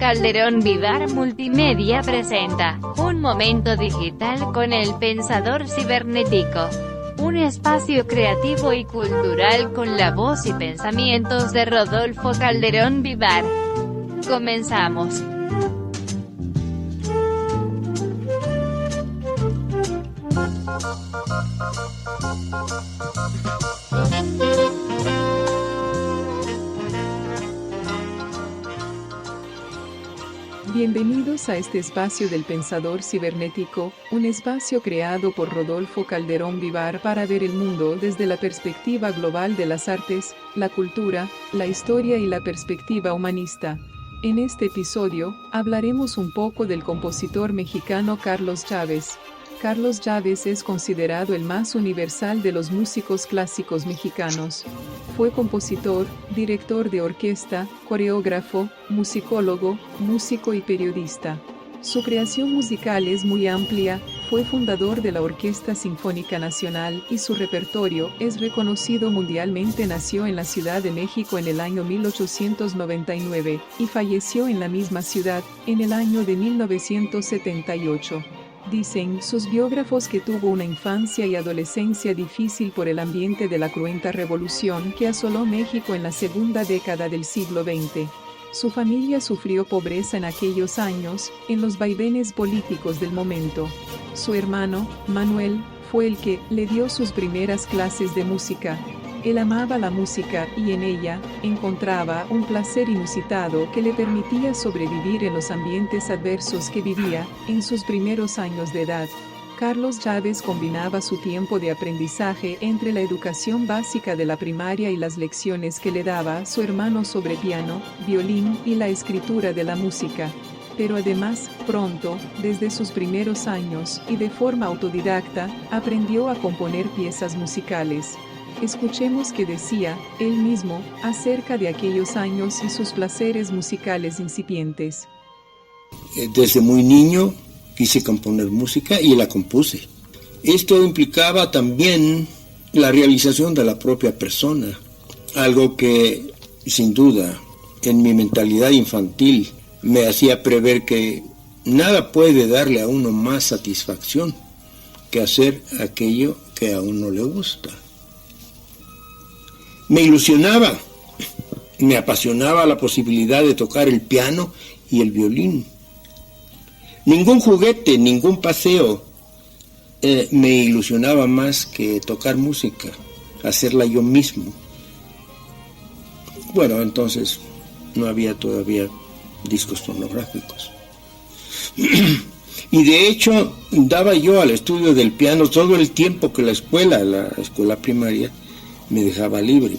Calderón Vivar Multimedia presenta Un Momento Digital con el Pensador Cibernético. Un espacio creativo y cultural con la voz y pensamientos de Rodolfo Calderón Vivar. Comenzamos. Bienvenidos a este espacio del Pensador Cibernético, un espacio creado por Rodolfo Calderón Vivar para ver el mundo desde la perspectiva global de las artes, la cultura, la historia y la perspectiva humanista. En este episodio, hablaremos un poco del compositor mexicano Carlos Chávez. Carlos Chávez es considerado el más universal de los músicos clásicos mexicanos. Fue compositor, director de orquesta, coreógrafo, musicólogo, músico y periodista. Su creación musical es muy amplia, fue fundador de la Orquesta Sinfónica Nacional y su repertorio es reconocido mundialmente. Nació en la Ciudad de México en el año 1899 y falleció en la misma ciudad en el año de 1978. Dicen sus biógrafos que tuvo una infancia y adolescencia difícil por el ambiente de la cruenta revolución que asoló México en la segunda década del siglo XX. Su familia sufrió pobreza en aquellos años, en los vaivenes políticos del momento. Su hermano, Manuel, fue el que le dio sus primeras clases de música. Él amaba la música y en ella encontraba un placer inusitado que le permitía sobrevivir en los ambientes adversos que vivía en sus primeros años de edad. Carlos Chávez combinaba su tiempo de aprendizaje entre la educación básica de la primaria y las lecciones que le daba su hermano sobre piano, violín y la escritura de la música. Pero además, pronto, desde sus primeros años y de forma autodidacta, aprendió a componer piezas musicales. Escuchemos qué decía él mismo acerca de aquellos años y sus placeres musicales incipientes. Desde muy niño quise componer música y la compuse. Esto implicaba también la realización de la propia persona, algo que sin duda en mi mentalidad infantil me hacía prever que nada puede darle a uno más satisfacción que hacer aquello que a uno le gusta. Me ilusionaba, me apasionaba la posibilidad de tocar el piano y el violín. Ningún juguete, ningún paseo me ilusionaba más que tocar música, hacerla yo mismo. Bueno, entonces no había todavía discos fonográficos. Y de hecho, daba yo al estudio del piano todo el tiempo que la escuela primaria, me dejaba libre.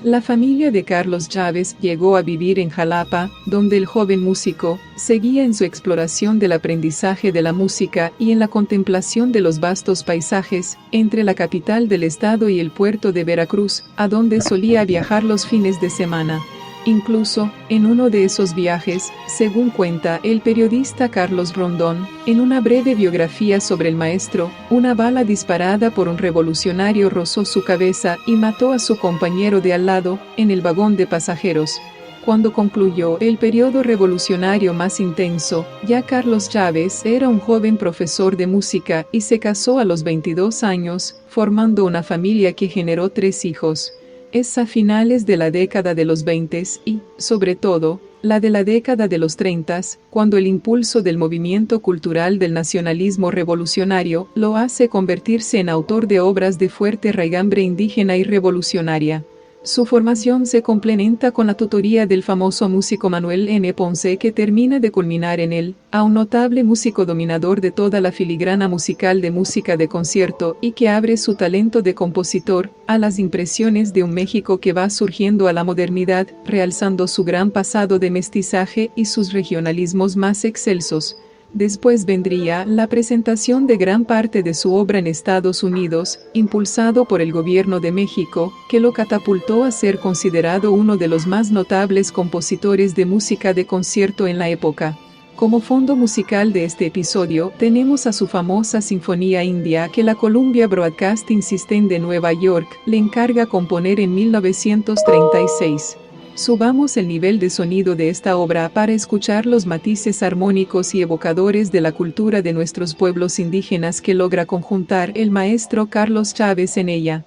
La familia de Carlos Chávez llegó a vivir en Jalapa, donde el joven músico seguía en su exploración del aprendizaje de la música y en la contemplación de los vastos paisajes entre la capital del estado y el puerto de Veracruz, a donde solía viajar los fines de semana. Incluso, en uno de esos viajes, según cuenta el periodista Carlos Rondón, en una breve biografía sobre el maestro, una bala disparada por un revolucionario rozó su cabeza y mató a su compañero de al lado, en el vagón de pasajeros. Cuando concluyó el periodo revolucionario más intenso, ya Carlos Chávez era un joven profesor de música y se casó a los 22 años, formando una familia que generó 3 hijos. Es a finales de la década de los 20 y, sobre todo, la de la década de los 30, cuando el impulso del movimiento cultural del nacionalismo revolucionario lo hace convertirse en autor de obras de fuerte raigambre indígena y revolucionaria. Su formación se complementa con la tutoría del famoso músico Manuel N. Ponce, que termina de culminar en él a un notable músico dominador de toda la filigrana musical de música de concierto y que abre su talento de compositor a las impresiones de un México que va surgiendo a la modernidad, realzando su gran pasado de mestizaje y sus regionalismos más excelsos. Después vendría la presentación de gran parte de su obra en Estados Unidos, impulsado por el gobierno de México, que lo catapultó a ser considerado uno de los más notables compositores de música de concierto en la época. Como fondo musical de este episodio, tenemos a su famosa Sinfonía India que la Columbia Broadcasting System de Nueva York le encarga componer en 1936. Subamos el nivel de sonido de esta obra para escuchar los matices armónicos y evocadores de la cultura de nuestros pueblos indígenas que logra conjuntar el maestro Carlos Chávez en ella.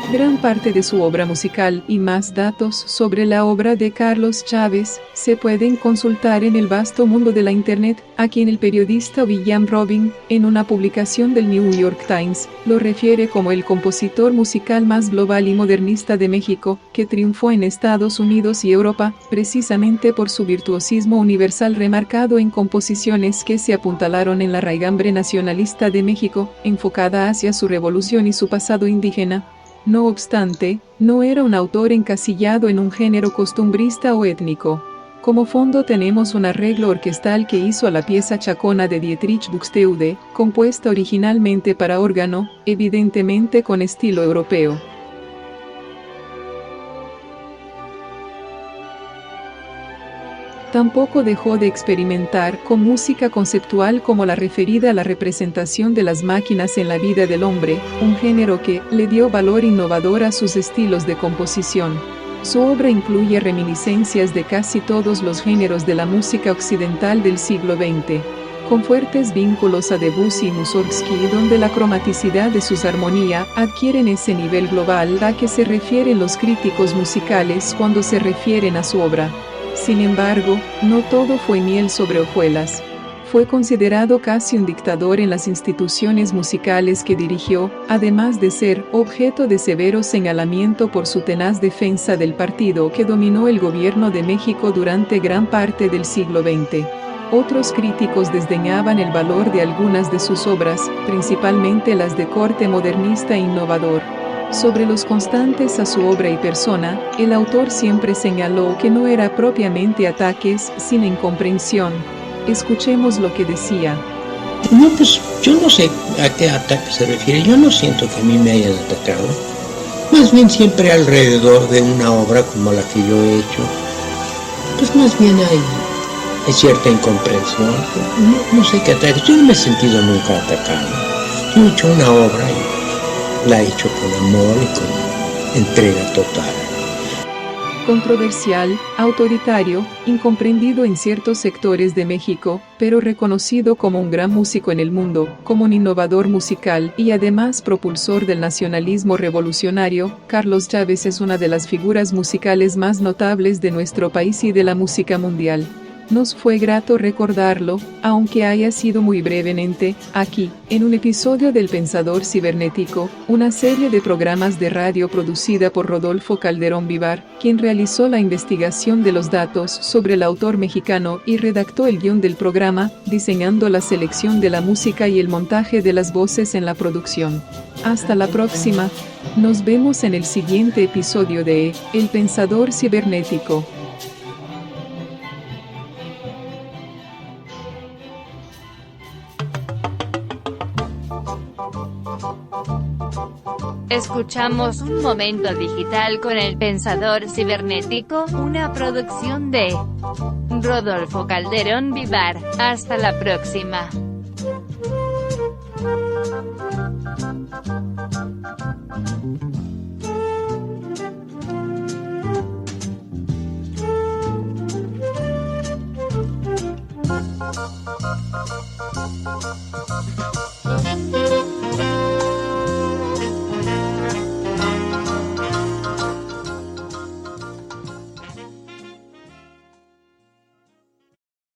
Gran parte de su obra musical y más datos sobre la obra de Carlos Chávez se pueden consultar en el vasto mundo de la Internet, a quien el periodista William Robin, en una publicación del New York Times, lo refiere como el compositor musical más global y modernista de México, que triunfó en Estados Unidos y Europa, precisamente por su virtuosismo universal remarcado en composiciones que se apuntalaron en la raigambre nacionalista de México, enfocada hacia su revolución y su pasado indígena. No obstante, no era un autor encasillado en un género costumbrista o étnico. Como fondo tenemos un arreglo orquestal que hizo a la pieza Chacona de Dietrich Buxtehude, compuesta originalmente para órgano, evidentemente con estilo europeo. Tampoco dejó de experimentar con música conceptual como la referida a la representación de las máquinas en la vida del hombre, un género que le dio valor innovador a sus estilos de composición. Su obra incluye reminiscencias de casi todos los géneros de la música occidental del siglo XX, con fuertes vínculos a Debussy y Mussorgsky, donde la cromaticidad de sus armonías adquieren ese nivel global a que se refieren los críticos musicales cuando se refieren a su obra. Sin embargo, no todo fue miel sobre hojuelas. Fue considerado casi un dictador en las instituciones musicales que dirigió, además de ser objeto de severo señalamiento por su tenaz defensa del partido que dominó el gobierno de México durante gran parte del siglo XX. Otros críticos desdeñaban el valor de algunas de sus obras, principalmente las de corte modernista e innovador. Sobre los constantes a su obra y persona, el autor siempre señaló que no era propiamente ataques, sino incomprensión. Escuchemos lo que decía. No, pues yo no sé a qué ataque se refiere. Yo no siento que a mí me hayan atacado. Más bien siempre alrededor de una obra como la que yo he hecho, pues más bien hay cierta incomprensión. No sé qué ataques. Yo no me he sentido nunca atacado. Yo he hecho una obra y la he hecho con amor y con entrega total. Controversial, autoritario, incomprendido en ciertos sectores de México, pero reconocido como un gran músico en el mundo, como un innovador musical y además propulsor del nacionalismo revolucionario, Carlos Chávez es una de las figuras musicales más notables de nuestro país y de la música mundial. Nos fue grato recordarlo, aunque haya sido muy brevemente, aquí, en un episodio del Pensador Cibernético, una serie de programas de radio producida por Rodolfo Calderón Vivar, quien realizó la investigación de los datos sobre el autor mexicano y redactó el guión del programa, diseñando la selección de la música y el montaje de las voces en la producción. Hasta la próxima. Nos vemos en el siguiente episodio de El Pensador Cibernético. Escuchamos Un Momento Digital con el Pensador Cibernético, una producción de Rodolfo Calderón Vivar. Hasta la próxima.